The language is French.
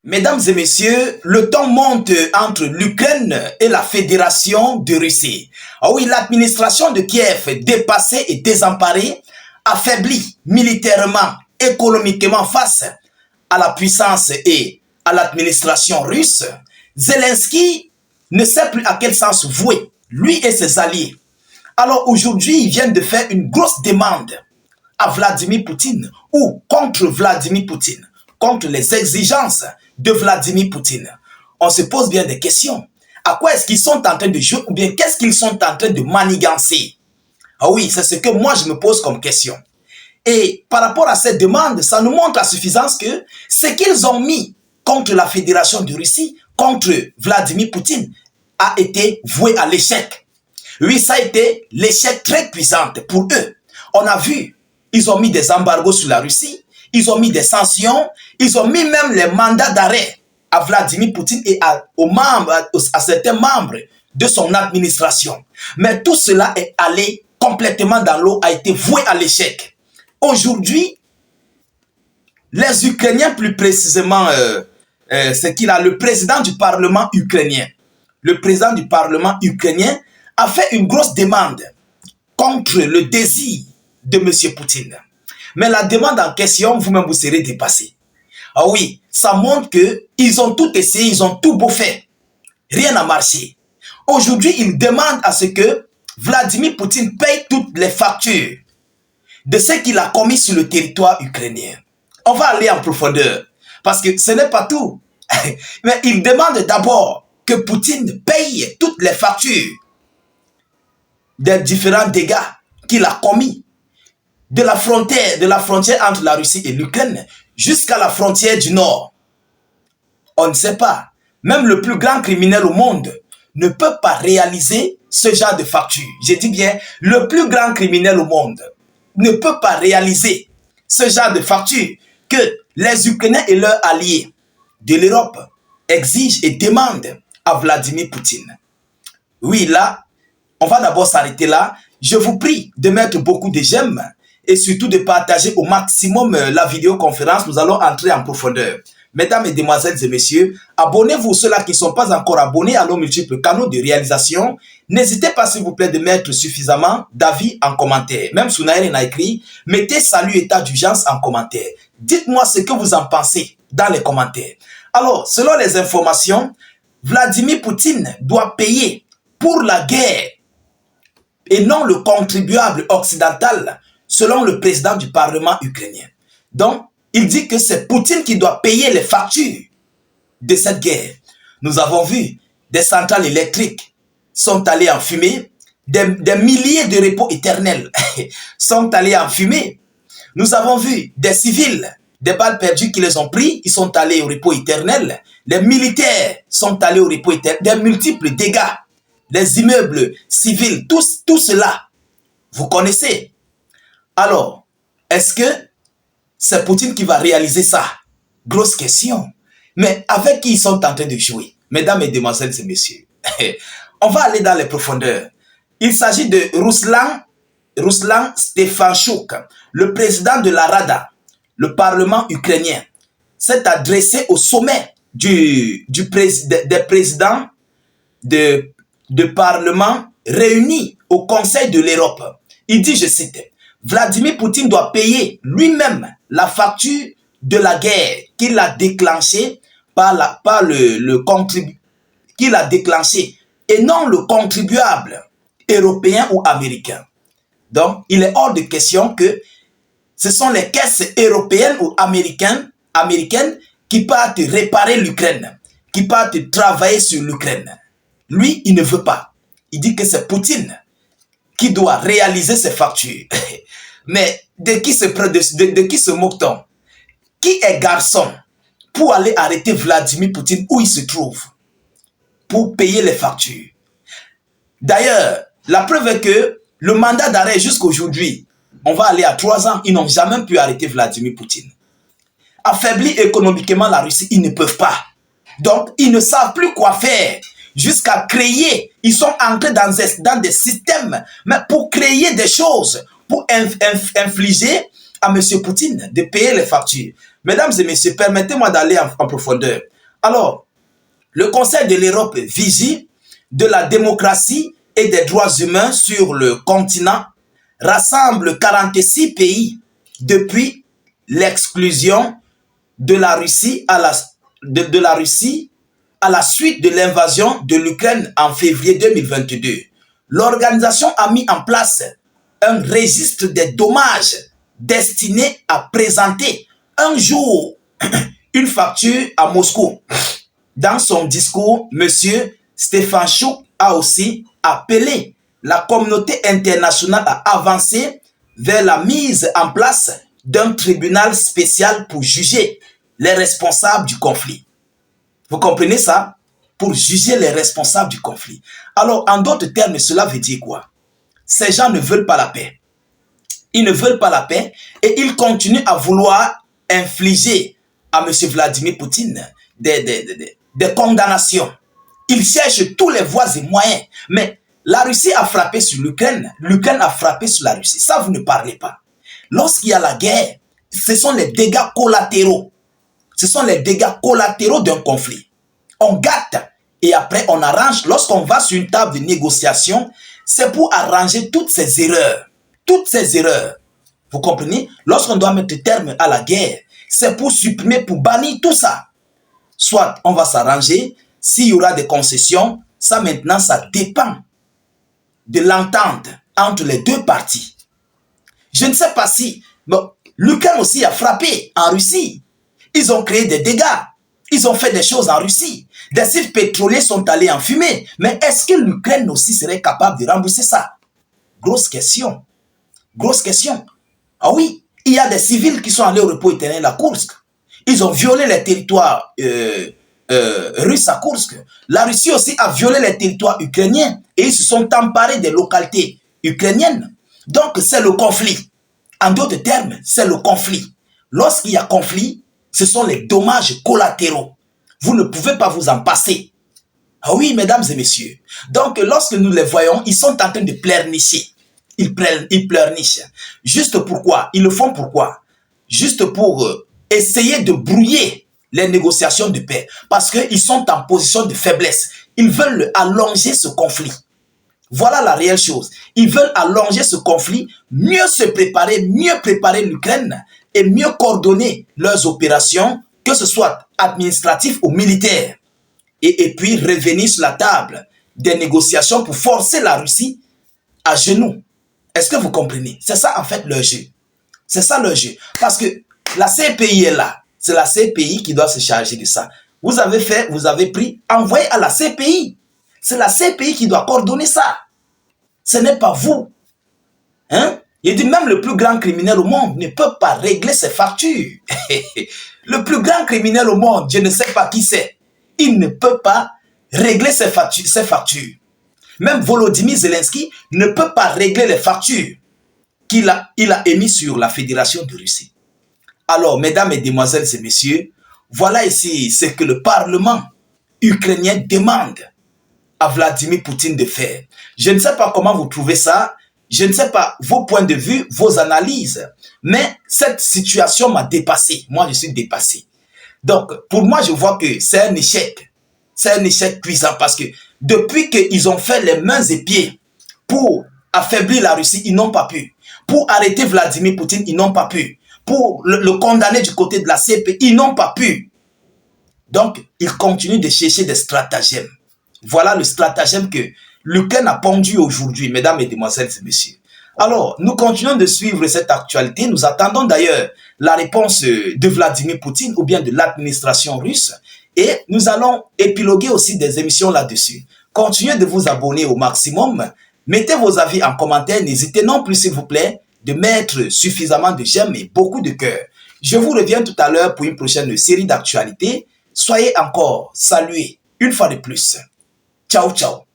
Mesdames et messieurs, le temps monte entre l'Ukraine et la Fédération de Russie. Ah oui, l'administration de Kiev, dépassée et désemparée, affaiblie militairement, économiquement face à la puissance et à l'administration russe, Zelensky ne sait plus à quel sens vouer, lui et ses alliés. Alors aujourd'hui, ils viennent de faire une grosse demande à Vladimir Poutine ou contre Vladimir Poutine, contre les exigences de Vladimir Poutine. On se pose bien des questions. À quoi est-ce qu'ils sont en train de jouer ou bien qu'est-ce qu'ils sont en train de manigancer? Ah oui, c'est ce que moi je me pose comme question. Et par rapport à cette demande, ça nous montre à suffisance que ce qu'ils ont mis contre la Fédération de Russie, contre Vladimir Poutine, a été voué à l'échec. Oui, ça a été l'échec très puissant pour eux. On a vu, ils ont mis des embargos sur la Russie, ils ont mis des sanctions, ils ont mis même les mandats d'arrêt à Vladimir Poutine et à certains membres de son administration. Mais tout cela est allé complètement dans l'eau, a été voué à l'échec. Aujourd'hui, les Ukrainiens, plus précisément, c'est qu'il a le président du Parlement ukrainien. Le président du Parlement ukrainien a fait une grosse demande contre le désir de M. Poutine. Mais la demande en question, vous-même, vous serez dépassé. Ah oui, ça montre qu'ils ont tout essayé, ils ont tout beau fait. Rien n'a marché. Aujourd'hui, ils demandent à ce que Vladimir Poutine paye toutes les factures de ce qu'il a commis sur le territoire ukrainien. On va aller en profondeur, parce que ce n'est pas tout. Mais ils demandent d'abord que Poutine paye toutes les factures des différents dégâts qu'il a commis de la frontière entre la Russie et l'Ukraine jusqu'à la frontière du Nord. On ne sait pas. Même le plus grand criminel au monde ne peut pas réaliser ce genre de facture. Je dis bien, le plus grand criminel au monde ne peut pas réaliser ce genre de facture que les Ukrainiens et leurs alliés de l'Europe exigent et demandent à Vladimir Poutine. Oui, là, on va d'abord s'arrêter là. Je vous prie de mettre beaucoup de j'aime et surtout de partager au maximum la vidéoconférence. Nous allons entrer en profondeur. Mesdames, Mesdemoiselles et Messieurs, abonnez-vous ceux-là qui ne sont pas encore abonnés à nos multiples canaux de réalisation. N'hésitez pas, s'il vous plaît, de mettre suffisamment d'avis en commentaire. Même Sounaïr a écrit, mettez salut état d'urgence en commentaire. Dites-moi ce que vous en pensez dans les commentaires. Alors, selon les informations, Vladimir Poutine doit payer pour la guerre et non le contribuable occidental, selon le président du Parlement ukrainien. Donc, il dit que c'est Poutine qui doit payer les factures de cette guerre. Nous avons vu des centrales électriques sont allées en fumée, des milliers de repos éternels sont allés en fumée. Nous avons vu des civils, des balles perdues qui les ont pris, ils sont allés au repos éternel. Les militaires sont allés au repos éternel, des multiples dégâts. Les immeubles civils, tout cela, vous connaissez. Alors, est-ce que c'est Poutine qui va réaliser ça? Grosse question. Mais avec qui ils sont en train de jouer? Mesdames, Mesdemoiselles et Messieurs, on va aller dans les profondeurs. Il s'agit de Ruslan Stefanchuk, le président de la Rada, le Parlement ukrainien, s'est adressé au sommet des présidents de Parlement réunis au Conseil de l'Europe. Il dit, je cite, Vladimir Poutine doit payer lui-même la facture de la guerre qu'il a déclenchée qu'il a déclenché et non le contribuable européen ou américain. Donc, il est hors de question que ce sont les caisses européennes ou américaines qui partent réparer l'Ukraine, qui partent travailler sur l'Ukraine. Lui, il ne veut pas. Il dit que c'est Poutine qui doit réaliser ces factures. Mais de qui se moque-t-on? Qui est garçon pour aller arrêter Vladimir Poutine où il se trouve pour payer les factures? D'ailleurs, la preuve est que le mandat d'arrêt jusqu'aujourd'hui, on va aller à 3 ans, ils n'ont jamais pu arrêter Vladimir Poutine. Affaiblir économiquement la Russie, ils ne peuvent pas. Donc, ils ne savent plus quoi faire. Jusqu'à créer, ils sont entrés dans des systèmes, mais pour créer des choses, pour infliger à M. Poutine de payer les factures. Mesdames et messieurs, permettez-moi d'aller en profondeur. Alors, le Conseil de l'Europe vigie de la démocratie et des droits humains sur le continent rassemble 46 pays depuis l'exclusion de la Russie à la suite de l'invasion de l'Ukraine en février 2022. L'organisation a mis en place un registre des dommages destiné à présenter un jour une facture à Moscou. Dans son discours, M. Stefanchuk a aussi appelé la communauté internationale à avancer vers la mise en place d'un tribunal spécial pour juger les responsables du conflit. Vous comprenez ça? Pour juger les responsables du conflit. Alors, en d'autres termes, cela veut dire quoi? Ces gens ne veulent pas la paix. Ils ne veulent pas la paix et ils continuent à vouloir infliger à M. Vladimir Poutine des condamnations. Ils cherchent tous les voies et moyens. Mais la Russie a frappé sur l'Ukraine. L'Ukraine a frappé sur la Russie. Ça, vous ne parlez pas. Lorsqu'il y a la guerre, ce sont les dégâts collatéraux. Ce sont les dégâts collatéraux d'un conflit. On gâte et après on arrange. Lorsqu'on va sur une table de négociation, c'est pour arranger toutes ces erreurs. Toutes ces erreurs. Vous comprenez? Lorsqu'on doit mettre terme à la guerre, c'est pour supprimer, pour bannir tout ça. Soit on va s'arranger, s'il y aura des concessions, ça maintenant, ça dépend de l'entente entre les deux parties. Je ne sais pas si... Bon, l'Ukraine aussi a frappé en Russie. Ils ont créé des dégâts. Ils ont fait des choses en Russie. Des sites pétroliers sont allés en fumée. Mais est-ce que l'Ukraine aussi serait capable de rembourser ça? Grosse question. Grosse question. Ah oui, il y a des civils qui sont allés au repos éternel à Koursk. Ils ont violé les territoires russes à Koursk. La Russie aussi a violé les territoires ukrainiens et ils se sont emparés des localités ukrainiennes. Donc c'est le conflit. En d'autres termes, c'est le conflit. Lorsqu'il y a conflit, ce sont les dommages collatéraux. Vous ne pouvez pas vous en passer. Ah oui, mesdames et messieurs. Donc lorsque nous les voyons, ils sont en train de pleurnicher. Ils pleurnichent. Juste pourquoi? Ils le font pourquoi? Juste pour essayer de brouiller les négociations de paix. Parce qu'ils sont en position de faiblesse. Ils veulent allonger ce conflit. Voilà la réelle chose. Ils veulent allonger ce conflit, mieux se préparer, mieux préparer l'Ukraine et mieux coordonner leurs opérations, que ce soit administratif ou militaire. Et puis revenir sur la table des négociations pour forcer la Russie à genoux. Est-ce que vous comprenez? C'est ça en fait leur jeu. C'est ça leur jeu. Parce que la CPI est là. C'est la CPI qui doit se charger de ça. Vous avez pris, envoyé à la CPI. C'est la CPI qui doit coordonner ça. Ce n'est pas vous. Hein? Il dit même le plus grand criminel au monde ne peut pas régler ses factures. Le plus grand criminel au monde, je ne sais pas qui c'est. Il ne peut pas régler ses factures. Même Volodymyr Zelensky ne peut pas régler les factures qu'il a émises sur la Fédération de Russie. Alors, mesdames et demoiselles et messieurs, voilà ici ce que le Parlement ukrainien demande à Vladimir Poutine de faire. Je ne sais pas comment vous trouvez ça, je ne sais pas vos points de vue, vos analyses, mais cette situation m'a dépassé. Moi, je suis dépassé. Donc, pour moi, je vois que c'est un échec. C'est un échec cuisant parce que depuis qu'ils ont fait les mains et pieds pour affaiblir la Russie, ils n'ont pas pu. Pour arrêter Vladimir Poutine, ils n'ont pas pu. Pour le condamner du côté de la CPI, ils n'ont pas pu. Donc, ils continuent de chercher des stratagèmes. Voilà le stratagème que l'Ukraine a pondu aujourd'hui, mesdames et demoiselles et messieurs. Alors, nous continuons de suivre cette actualité. Nous attendons d'ailleurs la réponse de Vladimir Poutine ou bien de l'administration russe. Et nous allons épiloguer aussi des émissions là-dessus. Continuez de vous abonner au maximum. Mettez vos avis en commentaire. N'hésitez non plus, s'il vous plaît, de mettre suffisamment de j'aime et beaucoup de cœur. Je vous reviens tout à l'heure pour une prochaine série d'actualités. Soyez encore salués une fois de plus. Ciao, ciao.